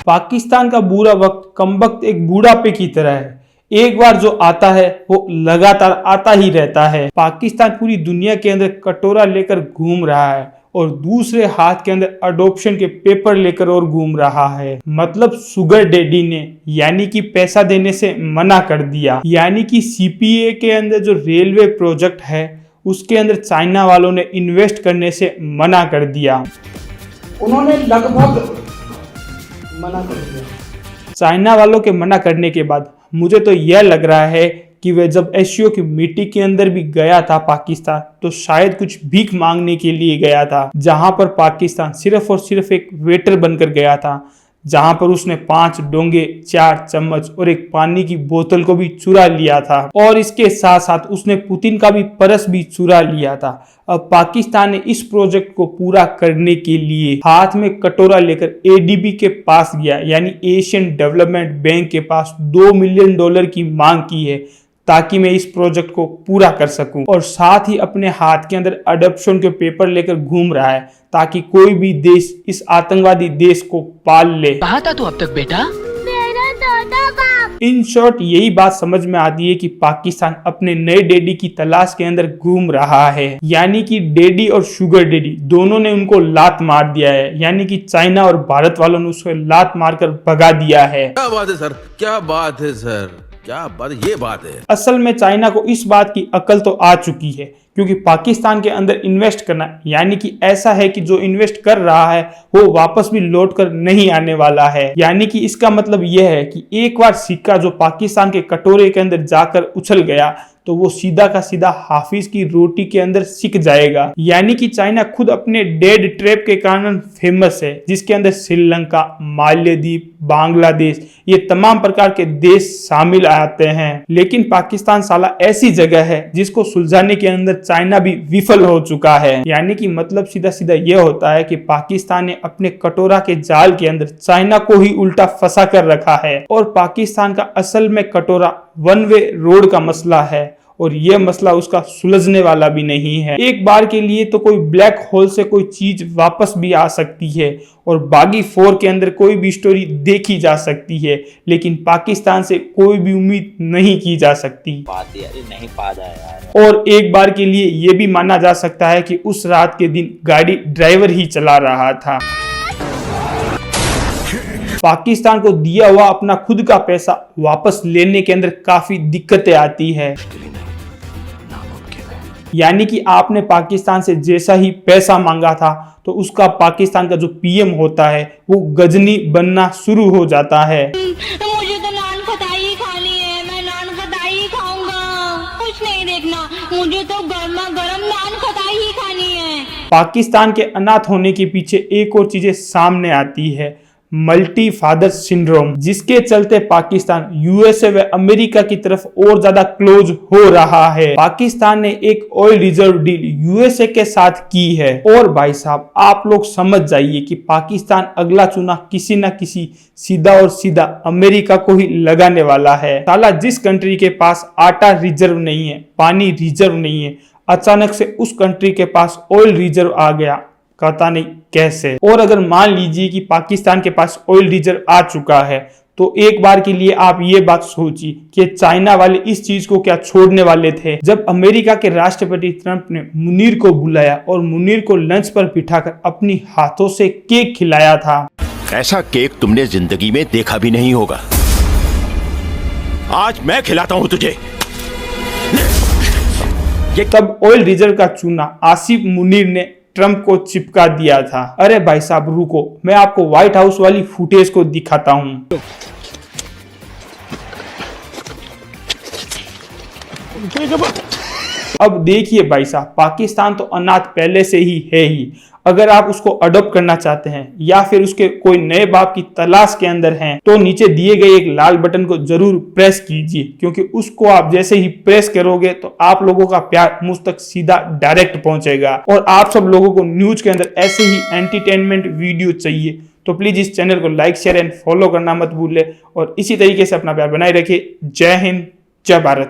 पाकिस्तान का बुरा वक्त कमबख्त एक बूढ़ापे की तरह है। एक बार जो आता है वो लगातार आता ही रहता है। पाकिस्तान पूरी दुनिया के अंदर कटोरा लेकर घूम रहा है और दूसरे हाथ के अंदर अडॉप्शन के पेपर लेकर और घूम रहा है। मतलब शुगर डैडी ने यानी कि पैसा देने से मना कर दिया। यानी कि सीपीए के अंदर जो रेलवे प्रोजेक्ट है उसके अंदर चाइना वालों ने इन्वेस्ट करने से मना कर दिया। उन्होंने लगभग मना कर दिया। चाइना वालों के मना करने के बाद मुझे तो यह लग रहा है कि वे जब एशियो की मीटिंग के अंदर भी गया था पाकिस्तान, तो शायद कुछ भीख मांगने के लिए गया था, जहां पर पाकिस्तान सिर्फ और सिर्फ एक वेटर बनकर गया था, जहां पर उसने 5 डोंगे, 4 चम्मच और एक पानी की बोतल को भी चुरा लिया था और इसके साथ साथ उसने पुतिन का भी परस भी चुरा लिया था। अब पाकिस्तान ने इस प्रोजेक्ट को पूरा करने के लिए हाथ में कटोरा लेकर एडीबी के पास गया, यानी एशियन डेवलपमेंट बैंक के पास $2 मिलियन की मांग की है ताकि मैं इस प्रोजेक्ट को पूरा कर सकूं, और साथ ही अपने हाथ के अंदर अडॉप्शन के पेपर लेकर घूम रहा है ताकि कोई भी देश इस आतंकवादी देश को पाल ले। कहाँ था तू अब तक बेटा? मेरा दादा बाप। इन शॉर्ट यही बात समझ में आती है कि पाकिस्तान अपने नए डैडी की तलाश के अंदर घूम रहा है। यानी कि डैडी और शुगर डैडी दोनों ने उनको लात मार दिया है, यानी कि चाइना और भारत वालों ने उसको लात मारकर भगा दिया है। क्या बात है सर, क्या बात है सर, क्या बात, ये बात है। असल में चाइना को इस बात की अकल तो आ चुकी है, क्योंकि पाकिस्तान के अंदर इन्वेस्ट करना यानी कि ऐसा है कि जो इन्वेस्ट कर रहा है वो वापस भी लौट कर नहीं आने वाला है। यानी कि इसका मतलब यह है कि एक बार सिक्का जो पाकिस्तान के कटोरे के अंदर जाकर उछल गया तो वो सीधा का सीधा हाफिज की रोटी के अंदर सिक जाएगा। यानी कि चाइना खुद अपने डेड ट्रैप के कारण फेमस है, जिसके अंदर श्रीलंका, मालदीव, बांग्लादेश ये तमाम प्रकार के देश शामिल आते हैं। लेकिन पाकिस्तान साला ऐसी जगह है जिसको सुलझाने के अंदर चाइना भी विफल हो चुका है। यानी कि मतलब सीधा सीधा यह होता है कि पाकिस्तान ने अपने कटोरा के जाल के अंदर चाइना को ही उल्टा फंसा कर रखा है, और पाकिस्तान का असल में कटोरा वन वे रोड का मसला है और यह मसला उसका सुलझने वाला भी नहीं है। एक बार के लिए तो कोई ब्लैक होल से कोई चीज वापस भी आ सकती है और बागी 4 के अंदर कोई भी स्टोरी देखी जा सकती है, लेकिन पाकिस्तान से कोई भी उम्मीद नहीं की जा सकती। और एक बार के लिए यह भी माना जा सकता है कि उस रात के दिन गाड़ी ड्राइवर ही चला रहा था। पाकिस्तान को दिया हुआ अपना खुद का पैसा वापस लेने के अंदर काफी दिक्कतें आती है। यानी कि आपने पाकिस्तान से जैसा ही पैसा मांगा था तो उसका पाकिस्तान का जो पीएम होता है वो गजनी बनना शुरू हो जाता है। मुझे तो नान खटाई खानी है, मैं नान खटाई खाऊंगा, कुछ नहीं देखना, मुझे तो गर्मा गर्म नान खटाई ही खानी है। पाकिस्तान के अनाथ होने के पीछे एक और चीजें सामने आती है, मल्टी फादर सिंड्रोम, जिसके चलते पाकिस्तान यूएसए व अमेरिका की तरफ और ज्यादा क्लोज हो रहा है। पाकिस्तान ने एक ऑयल रिजर्व डील यूएसए के साथ की है, और भाई साहब आप लोग समझ जाइए कि पाकिस्तान अगला चुना किसी न किसी सीधा और सीधा अमेरिका को ही लगाने वाला है। साला जिस कंट्री के पास आटा रिजर्व नहीं है, पानी रिजर्व नहीं है, अचानक से उस कंट्री के पास ऑयल रिजर्व आ गया, पता नहीं कैसे। और अगर मान लीजिए कि पाकिस्तान के पास ऑयल रिजर्व आ चुका है तो एक बार के लिए आप ये बात सोचिए कि चाइना वाले इस चीज को क्या छोड़ने वाले थे। जब अमेरिका के राष्ट्रपति ट्रंप ने मुनीर को बुलाया और मुनीर को लंच पर बिठाकर अपनी हाथों से केक खिलाया था, ऐसा केक तुमने जिंदगी में देखा भी नहीं होगा। आज मैं खिलाता हूं तुझे। ये तब ऑयल रिजर्व का चूना आसिफ मुनीर ने ट्रंप को चिपका दिया था। अरे भाई साहब रुको, मैं आपको व्हाइट हाउस वाली फुटेज को दिखाता हूं। अब देखिए भाई साहब, पाकिस्तान तो अनाथ पहले से ही है ही। अगर आप उसको अडॉप्ट करना चाहते हैं या फिर उसके कोई नए बाप की तलाश के अंदर हैं, तो नीचे दिए गए एक लाल बटन को जरूर प्रेस कीजिए, क्योंकि उसको आप जैसे ही प्रेस करोगे तो आप लोगों का प्यार मुझ तक सीधा डायरेक्ट पहुंचेगा। और आप सब लोगों को न्यूज के अंदर ऐसे ही एंटरटेनमेंट वीडियो चाहिए तो प्लीज इस चैनल को लाइक, शेयर एंड फॉलो करना मत भूलें, और इसी तरीके से अपना प्यार बनाए रखिए। जय हिंद, जय भारत।